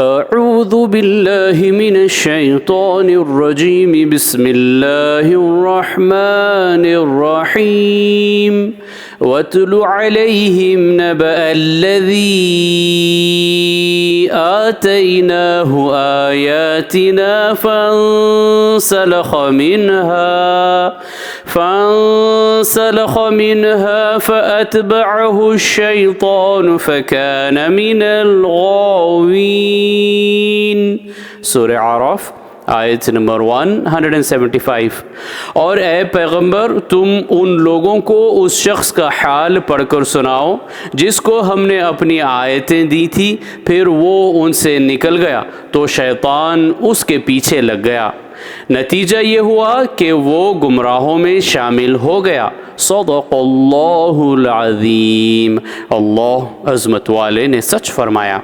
اعوذ باللہ من الشیطان الرجیم بسم اللہ الرحمن الرحیم واتل علیہم نبأ الذی آتیناہ آیاتنا فانسلخ منها فأتبعه الشیطان فکان من الغاوین۔ سورہ اعراف آیت نمبر 175۔ اور اے پیغمبر تم ان لوگوں کو اس شخص کا حال پڑھ کر سناؤ جس کو ہم نے اپنی آیتیں دی تھی، پھر وہ ان سے نکل گیا تو شیطان اس کے پیچھے لگ گیا، نتیجہ یہ ہوا کہ وہ گمراہوں میں شامل ہو گیا۔ صدق اللہ العظیم۔ اللہ عظمت والے نے سچ فرمایا۔